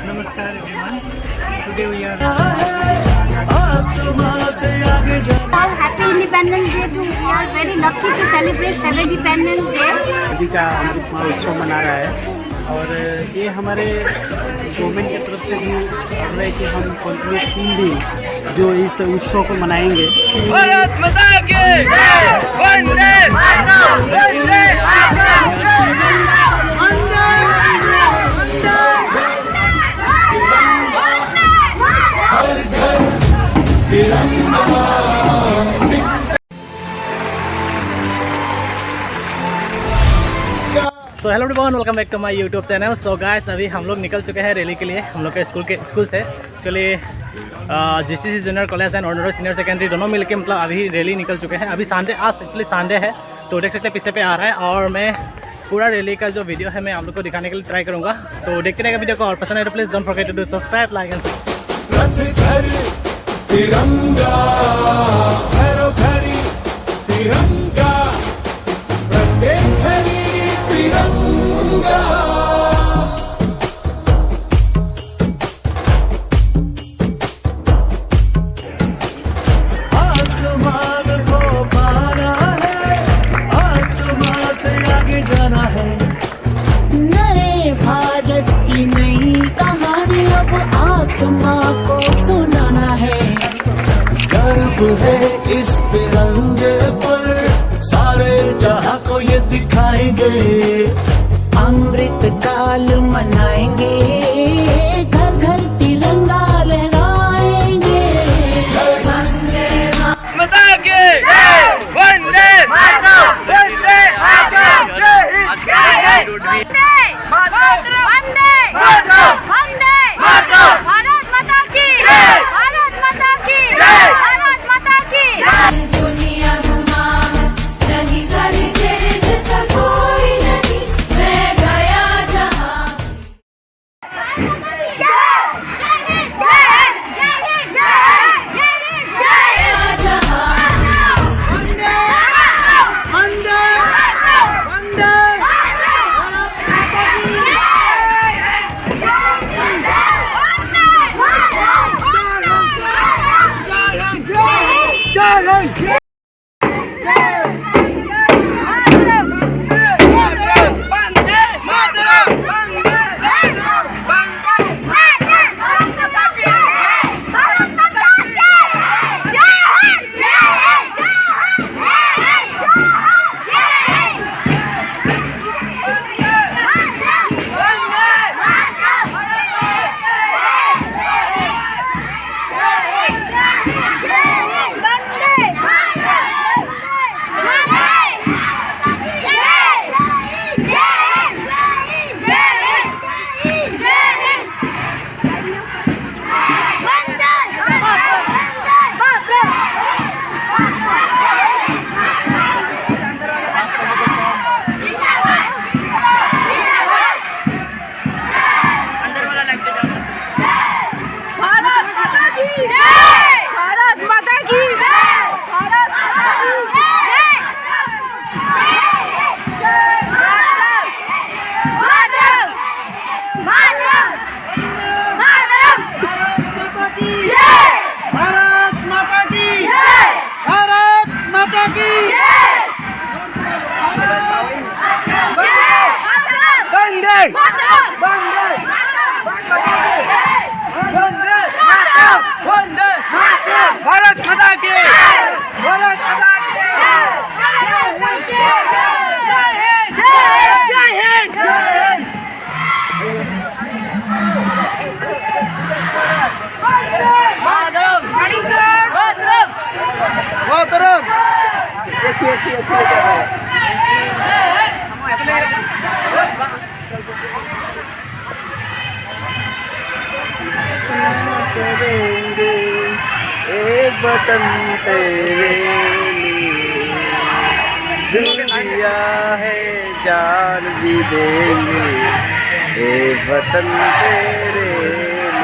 Namaskar everyone. Today we are All happy Independence Day to we are very lucky to celebrate 7th Independence Day. आज़ादी का अमृत महोत्सव मना रहा है और ये हमारे गवर्नमेंट की तरफ से भी कर रहे हैं कि हम कंटिन्यू 3 दिन जो इस उत्सव को मनाएंगे। भारत माता की Vande Mataram, Vande so hello everyone, welcome back to my YouTube channel. So guys, अभी हम लोग निकल चुके हैं रैली के लिए हम लोग के स्कूल से। चलिए GCC junior college and honour senior secondary दोनों मिलके मतलब अभी रैली निकल चुके हैं। अभी संडे, आज एक्चुअली संडे है तो देख सकते हैं पीछे पे आ रहा है और मैं पूरा रैली का जो वीडियो है मैं आप लोग को दिखाने के लिए ट्राई करूँगा। तो देखते रहेगा वीडियो को और पसंद है तो please don't forget to do subscribe, like and तिरंगा घरो घरी तिरंगा प्रत्येक घरी तिरंगा आसमान को पाना है, आसमान से आगे जाना है। नए भारत की नई कहानी अब आसमां को सुनाना है। गर्व है इस तिरंगे पर, सारे जहां को ये दिखाएंगे। अमृत काल मनाएंगे, घर घर तिरंगा लहराएंगे। माता की वंदे मातरम, वंदे मातरम, जय हिंद, जय हिंद, वंदे मातरम, वंदे मातरम, वंदे मातरम, भारत माता की भारत माता की भारत माता की दुनिया घुमा नहीं करी तेरे जैसा कोई नहीं, मैं गया जहाँ। भारत माता की भारत माता की जय हिंद, जय हिंद, जय हिंद। मातरम, मातरम, मातरम। करेंगे एक बटन तेरे लिए, दुनिया है जान भी देंगे एक बटन तेरे लिए।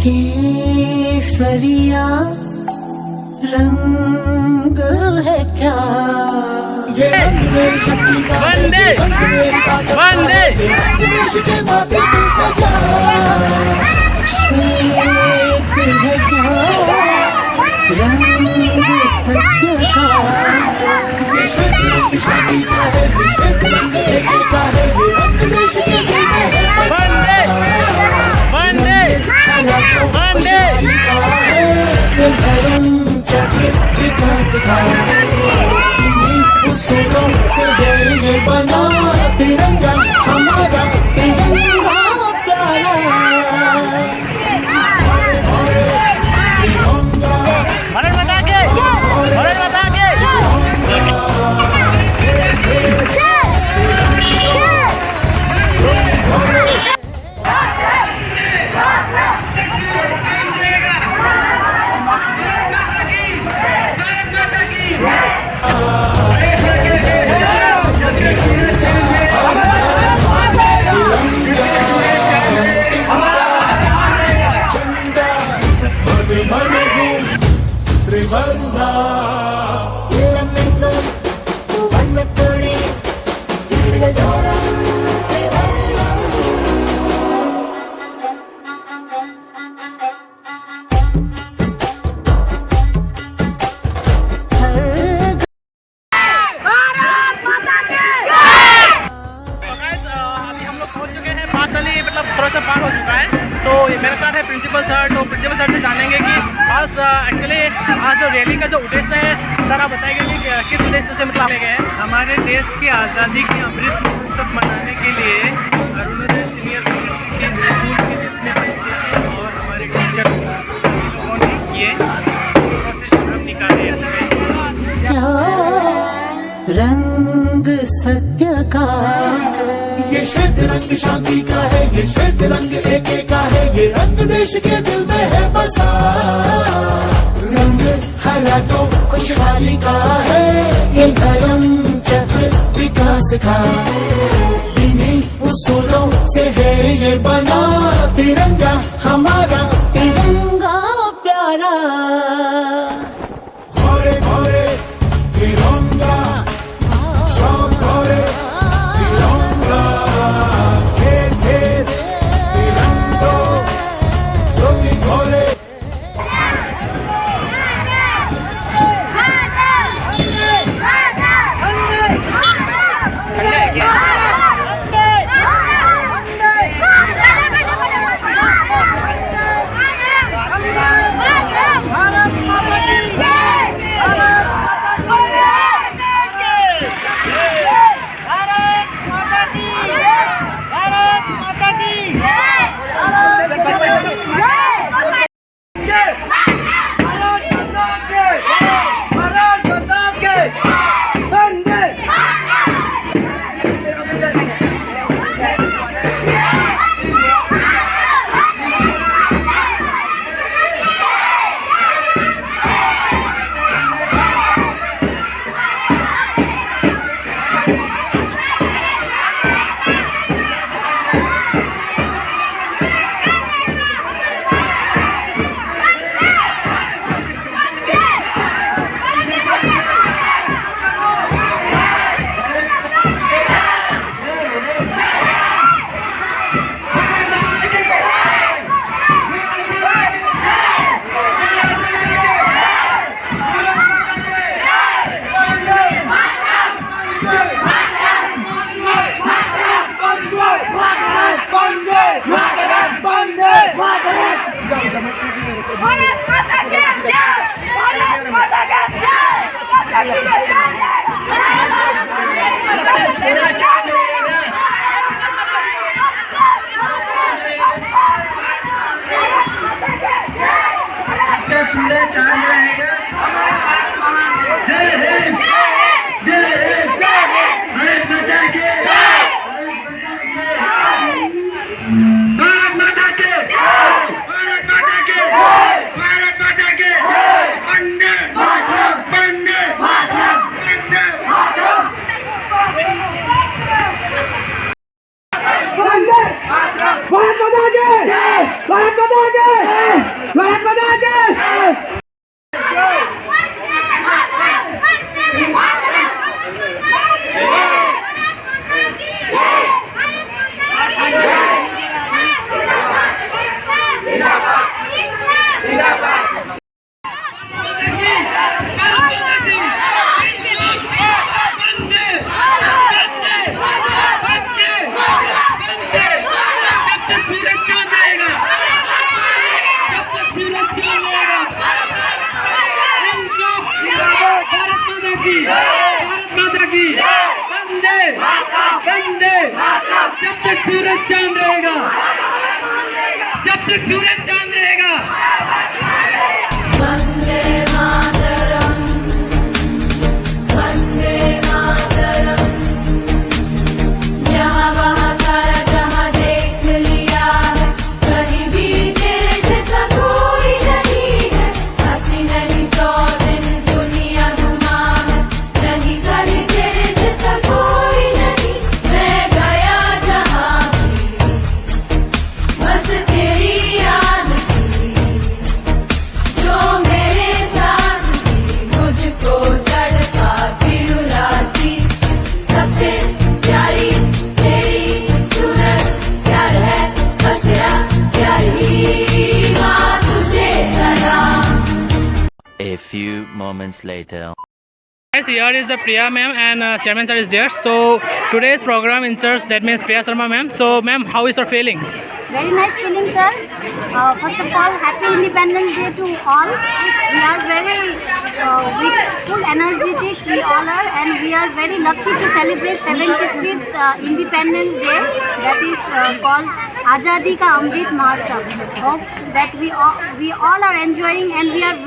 केसरिया रंग है क्या ये रंग मेरी शक्ति का है, वंदे रंग मेरी ताकत का वंदे है, ये रंग देश के माथे पे सजा श्वेत है क्या रंग सत्य का ये श्वेत रंग शांति का है, ये श्वेत रंग एकता का है, ये रंग देश के दिल में है बसा। वंदे वंदे ये धर्म चक्र विकास का उसूलों से ये बना तिरंगा हमारा तिरंगा प्यारा भारत माता की भारत माता की चंदा मन मन गुण त्रिवर्णा अभी हम लोग पहुंच चुके हैं पासली, मतलब थोड़ा सा पार हो चुका है। तो मेरे साथ है प्रिंसिपल सर, तो प्रिंसिपल सर से जानेंगे कि आज एक्चुअली आज जो रैली का जो उद्देश्य है, सर आप बताएंगे कि किस उद्देश्य से मतलब ले गए हैं। हमारे देश की आज़ादी के अमृत महोत्सव मनाने के लिए अरुणोदय सीनियर सेकेंडरी के स्कूल के जितने बच्चे हैं और हमारे टीचर सभी लोगों ने ये प्रोसेस हम निकाले हैं। क्या रंग सत्य का ये श्वेत रंग शांति का है, ये श्वेत रंग एके का है, ये रंग देश के दिल में है बसा। रंग हरा तो खुशहाली का है, ये धर्म चक्र विकास का इन्हीं उसूलों से है ये बना तिरंगा हमारा तिरंगा प्यारा घोरे घोरे तिरंगा शाम घोरे तिरंगा खेत खेत तिरंगो ज्योति घोरे सुंदर चांद रहेगा। जय हिंद, जय हिंद, भारत माता के, भारत माता के, भारत माता के, भारत माता के, वंदे मातरम, वंदे मातरम, वंदे मातरम। भारत माता के, भारत माता के। भारत माता की जब तक सूरज चांद रहेगा, जब तक सूरज चांद रहेगा। वंदे मातरम, वंदे मातरम। यहाँ वहाँ सारा जहाँ देख लिया है, कहीं भी तेरे जैसा कोई नहीं है। हंसी नहीं 100 दिन दुनिया घुमा है, नहीं कहीं तेरे जैसा कोई नहीं। मैं गया जहाँ भी, बस तेरी याद थी, जो मेरे साथ थी, मुझको तड़पाती रुलाती। सबसे प्यारी तेरी सूरत, प्यार है बस तेरा, प्यारी माँ तुझे सलाम। A few moments later. Guys, here is the Priya ma'am and chairman sir is there. So today's program in church, that means Priya Sharma ma'am. So ma'am, how is your feeling? Very nice feeling, sir. First of all, happy Independence Day to all. We are very with full energetic, we all are, and we are very lucky to celebrate 75th Independence Day. That is called Azadi Ka Amrit Mahotsav. Hope that we all are enjoying, and we are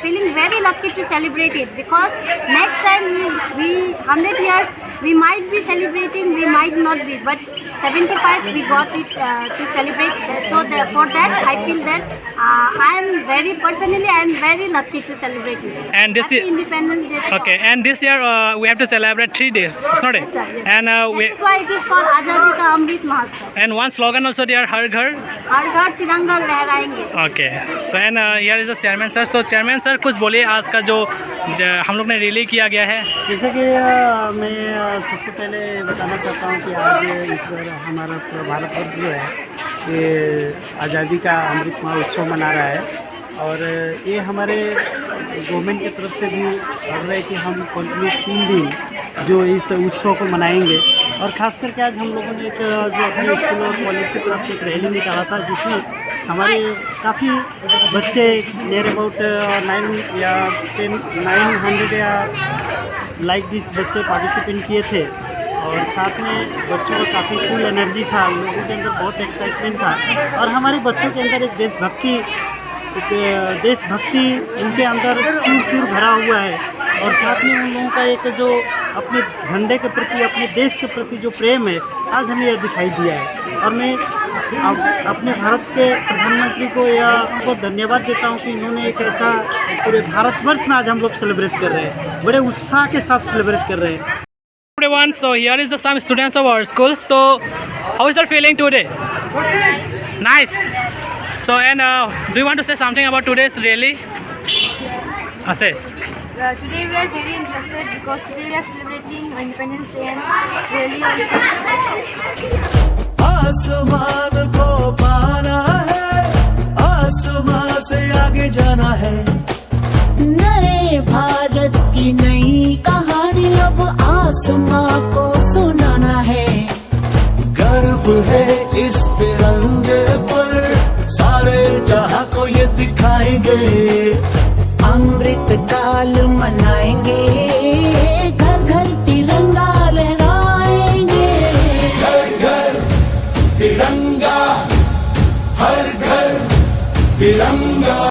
feeling very lucky to celebrate it, because next time we 100 years we might be celebrating, we might not be, but 75 we got it to celebrate. So for that I feel that I am very lucky to celebrate it. And this Happy is Independence Day. to okay. all. And this year we have to celebrate 3 days. It's not it? Yes, sir, yes. And That is why it is called Azadi Ka Amrit Mahotsav. and one slogan also there, Har Ghar. हर घर तिरंगा लहराएंगे. Okay. So and here is the chairman sir. So chairman sir, कुछ बोलिए आज का जो हम लोग ने रैली किया गया है. जैसे कि मैं सबसे पहले बताना चाहता हूँ कि आज इस बार हमारा पूरा भारतवर्ष जो है ये आज़ादी का अमृत महोत्सव मना रहा है, और ये हमारे गवर्नमेंट की तरफ से भी कर रहे हैं कि हम कंटिन्यू 3 दिन जो इस उत्सव को मनाएंगे। और ख़ास करके आज हम लोगों ने एक जो अपने स्कूल और कॉलेज की तरफ से एक रैली निकाला था, जिसमें हमारे काफ़ी बच्चे नियर अबाउट 900 या लाइक दिस बच्चे पार्टिसिपेट किए थे। और साथ में बच्चों को काफ़ी फुल एनर्जी था, लोगों के अंदर बहुत एक्साइटमेंट था, और हमारे बच्चों के अंदर एक देशभक्ति इनके अंदर चूर भरा हुआ है। और साथ में उन लोगों का एक जो अपने झंडे के प्रति, अपने देश के प्रति जो प्रेम है, आज हमें यह दिखाई दिया है। और मैं अपने भारत के प्रधानमंत्री को उनको धन्यवाद देता हूं कि इन्होंने एक ऐसा पूरे भारतवर्ष में आज हम लोग सेलिब्रेट कर रहे हैं, बड़े उत्साह के साथ सेलिब्रेट कर रहे हैं। Everyone, so here is the some students of our school. So how is your feeling today? Nice. So and do you want to say something about today's rally? Say. Today we are very interested because today we are celebrating Independence Day and rally. आसमान को पाना है, आसमान से आगे जाना है। नए भारत की नई कहानी अब आसमां को सुनाना है। गर्व है इस तिरंगे पर, सारे जहां को ये दिखाएंगे।